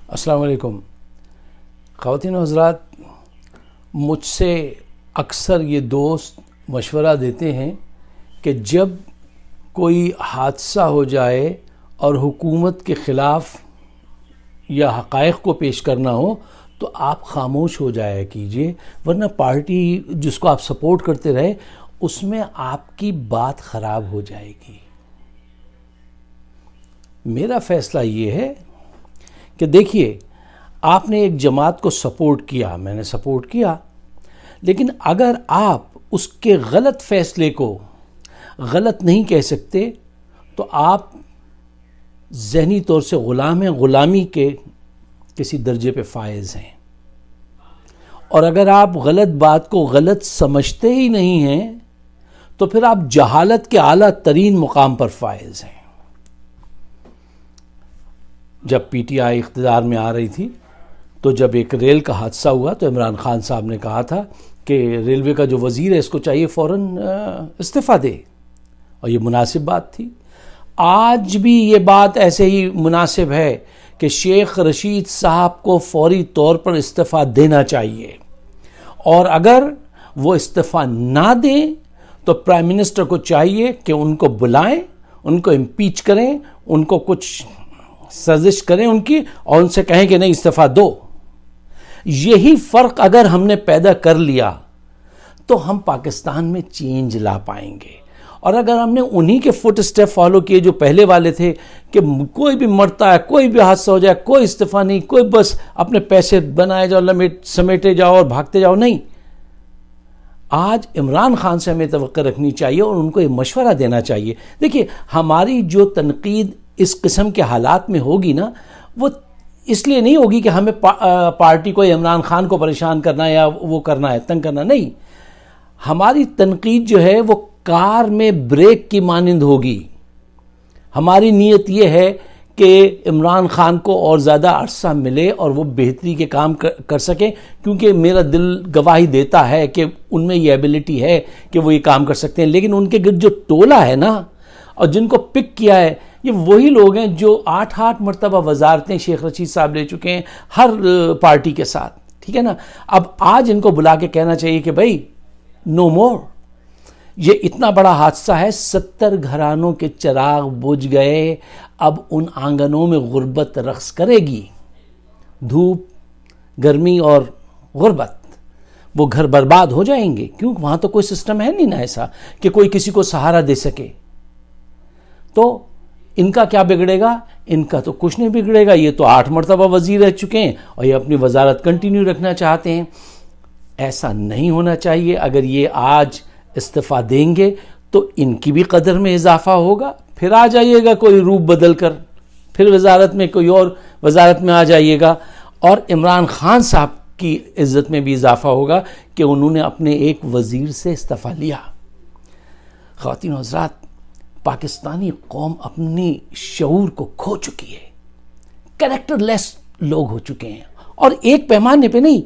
السلام علیکم خواتین و حضرات، مجھ سے اکثر یہ دوست مشورہ دیتے ہیں کہ جب کوئی حادثہ ہو جائے اور حکومت کے خلاف یا حقائق کو پیش کرنا ہو تو آپ خاموش ہو جایا کیجئے، ورنہ پارٹی جس کو آپ سپورٹ کرتے رہے اس میں آپ کی بات خراب ہو جائے گی۔ میرا فیصلہ یہ ہے کہ دیکھیے، آپ نے ایک جماعت کو سپورٹ کیا، میں نے سپورٹ کیا، لیکن اگر آپ اس کے غلط فیصلے کو غلط نہیں کہہ سکتے تو آپ ذہنی طور سے غلام ہیں، غلامی کے کسی درجے پہ فائز ہیں۔ اور اگر آپ غلط بات کو غلط سمجھتے ہی نہیں ہیں تو پھر آپ جہالت کے اعلیٰ ترین مقام پر فائز ہیں۔ جب پی ٹی آئی اقتدار میں آ رہی تھی تو جب ایک ریل کا حادثہ ہوا تو عمران خان صاحب نے کہا تھا کہ ریلوے کا جو وزیر ہے اس کو چاہیے فوراً استعفیٰ دے، اور یہ مناسب بات تھی۔ آج بھی یہ بات ایسے ہی مناسب ہے کہ شیخ رشید صاحب کو فوری طور پر استعفیٰ دینا چاہیے، اور اگر وہ استعفیٰ نہ دیں تو پرائم منسٹر کو چاہیے کہ ان کو بلائیں، ان کو امپیچ کریں، ان کو کچھ سازش کریں ان کی، اور ان سے کہیں کہ نہیں استعفیٰ دو۔ یہی فرق اگر ہم نے پیدا کر لیا تو ہم پاکستان میں چینج لا پائیں گے۔ اور اگر ہم نے انہی کے فٹ اسٹیپ فالو کیے جو پہلے والے تھے کہ کوئی بھی مرتا ہے، کوئی بھی حادثہ ہو جائے، کوئی استعفیٰ نہیں، کوئی بس اپنے پیسے بنائے جاؤ، سمیٹے جاؤ اور بھاگتے جاؤ، نہیں۔ آج عمران خان سے ہمیں توقع رکھنی چاہیے اور ان کو یہ مشورہ دینا چاہیے۔ دیکھیے، ہماری جو تنقید اس قسم کے حالات میں ہوگی نا، وہ اس لیے نہیں ہوگی کہ ہمیں پارٹی کو یا عمران خان کو پریشان کرنا یا وہ کرنا ہے، تنگ کرنا، نہیں۔ ہماری تنقید جو ہے وہ کار میں بریک کی مانند ہوگی۔ ہماری نیت یہ ہے کہ عمران خان کو اور زیادہ عرصہ ملے اور وہ بہتری کے کام کر سکیں، کیونکہ میرا دل گواہی دیتا ہے کہ ان میں یہ ایبلٹی ہے کہ وہ یہ کام کر سکتے ہیں۔ لیکن ان کے گرد جو ٹولہ ہے نا، اور جن کو پک کیا ہے، یہ وہی لوگ ہیں جو 8 مرتبہ وزارتیں شیخ رشید صاحب لے چکے ہیں ہر پارٹی کے ساتھ، ٹھیک ہے نا۔ اب آج ان کو بلا کے کہنا چاہیے کہ بھائی نو مور۔ یہ اتنا بڑا حادثہ ہے، 70 گھرانوں کے چراغ بجھ گئے، اب ان آنگنوں میں غربت رقص کرے گی، دھوپ، گرمی اور غربت، وہ گھر برباد ہو جائیں گے، کیوں؟ وہاں تو کوئی سسٹم ہے نہیں نا ایسا کہ کوئی کسی کو سہارا دے سکے۔ تو ان کا کیا بگڑے گا؟ ان کا تو کچھ نہیں بگڑے گا، یہ تو 8 مرتبہ وزیر رہ چکے ہیں اور یہ اپنی وزارت کنٹینیو رکھنا چاہتے ہیں۔ ایسا نہیں ہونا چاہیے۔ اگر یہ آج استعفیٰ دیں گے تو ان کی بھی قدر میں اضافہ ہوگا، پھر آ جائیے گا کوئی روپ بدل کر، پھر وزارت میں کوئی اور وزارت میں آ جائیے گا، اور عمران خان صاحب کی عزت میں بھی اضافہ ہوگا کہ انہوں نے اپنے ایک وزیر سے استعفیٰ لیا۔ خواتین و حضرات، پاکستانی قوم اپنی شعور کو کھو چکی ہے، کریکٹر لیس لوگ ہو چکے ہیں، اور ایک پیمانے پہ نہیں۔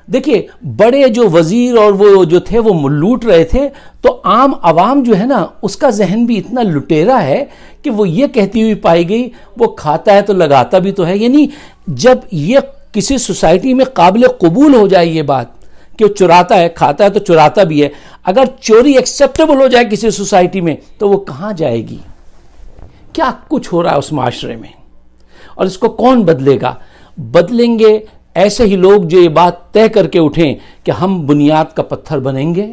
دیکھیے، بڑے جو وزیر اور وہ جو تھے وہ لوٹ رہے تھے، تو عام عوام جو ہے نا اس کا ذہن بھی اتنا لٹیرا ہے کہ وہ یہ کہتی ہوئی پائی گئی وہ کھاتا ہے تو لگاتا بھی تو ہے۔ یعنی جب یہ کسی سوسائٹی میں قابل قبول ہو جائے یہ بات کہ وہ چراتا ہے، کھاتا ہے تو چراتا بھی ہے، اگر چوری ایکسیپٹیبل ہو جائے کسی سوسائٹی میں تو وہ کہاں جائے گی؟ کیا کچھ ہو رہا ہے اس معاشرے میں، اور اس کو کون بدلے گا؟ بدلیں گے ایسے ہی لوگ جو یہ بات طے کر کے اٹھیں کہ ہم بنیاد کا پتھر بنیں گے،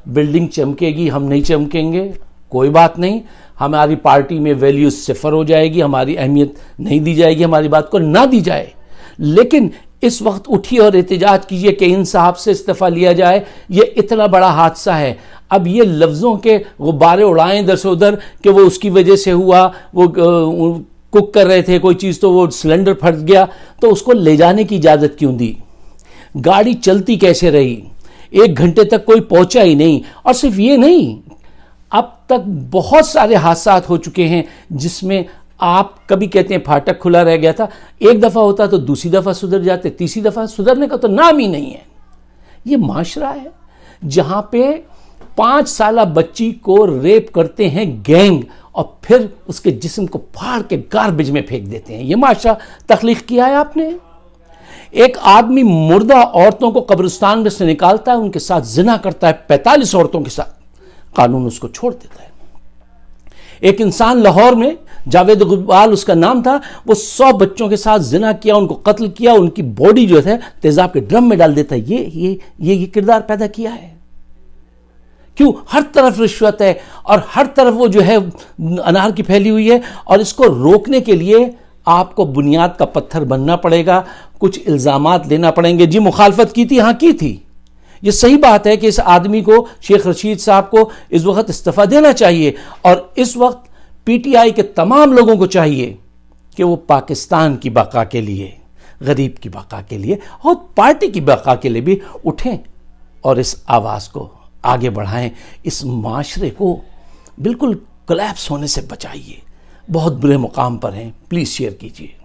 بلڈنگ چمکے گی، ہم نہیں چمکیں گے، کوئی بات نہیں، ہماری پارٹی میں ویلیوز 0 ہو جائے گی، ہماری اہمیت نہیں دی جائے گی، ہماری بات کو نہ دی جائے، لیکن اس وقت اٹھیے اور احتجاج کیجئے کہ ان صاحب سے استعفیٰ لیا جائے، یہ اتنا بڑا حادثہ ہے۔ اب یہ لفظوں کے غبارے اڑائیں ادھر سے ادھر کہ وہ اس کی وجہ سے ہوا، وہ کک کر رہے تھے کوئی چیز تو وہ سلنڈر پھٹ گیا، تو اس کو لے جانے کی اجازت کیوں دی؟ گاڑی چلتی کیسے رہی؟ 1 گھنٹے تک کوئی پہنچا ہی نہیں۔ اور صرف یہ نہیں، اب تک بہت سارے حادثات ہو چکے ہیں جس میں آپ کبھی کہتے ہیں پھاٹک کھلا رہ گیا تھا، ایک دفعہ ہوتا تو دوسری دفعہ سدھر جاتے، تیسری دفعہ سدھرنے کا تو نام ہی نہیں ہے۔ یہ معاشرہ ہے جہاں پہ 5 سالہ بچی کو ریپ کرتے ہیں گینگ، اور پھر اس کے جسم کو پھاڑ کے گاربیج میں پھینک دیتے ہیں۔ یہ معاشرہ تخلیق کیا ہے آپ نے؟ ایک آدمی مردہ عورتوں کو قبرستان میں سے نکالتا ہے، ان کے ساتھ زنا کرتا ہے 45 عورتوں کے ساتھ، قانون اس کو چھوڑ دیتا ہے۔ ایک انسان لاہور میں، جاوید اقبال اس کا نام تھا، وہ 100 بچوں کے ساتھ زنا کیا، ان کو قتل کیا، ان کی باڈی جو ہے تیزاب کے ڈرم میں ڈال دیتا ہے۔ یہ کردار پیدا کیا ہے۔ کیوں؟ ہر طرف رشوت ہے اور ہر طرف وہ جو ہے انار کی پھیلی ہوئی ہے، اور اس کو روکنے کے لیے آپ کو بنیاد کا پتھر بننا پڑے گا، کچھ الزامات لینا پڑیں گے۔ جی مخالفت کی تھی، ہاں کی تھی۔ یہ صحیح بات ہے کہ اس آدمی کو، شیخ رشید صاحب کو اس وقت استعفیٰ دینا چاہیے، اور اس وقت پی ٹی آئی کے تمام لوگوں کو چاہیے کہ وہ پاکستان کی بقا کے لیے، غریب کی بقا کے لیے اور پارٹی کی بقا کے لیے بھی اٹھیں اور اس آواز کو آگے بڑھائیں، اس معاشرے کو بالکل کولیپس ہونے سے بچائیے۔ بہت برے مقام پر ہیں، پلیز شیئر کیجیے۔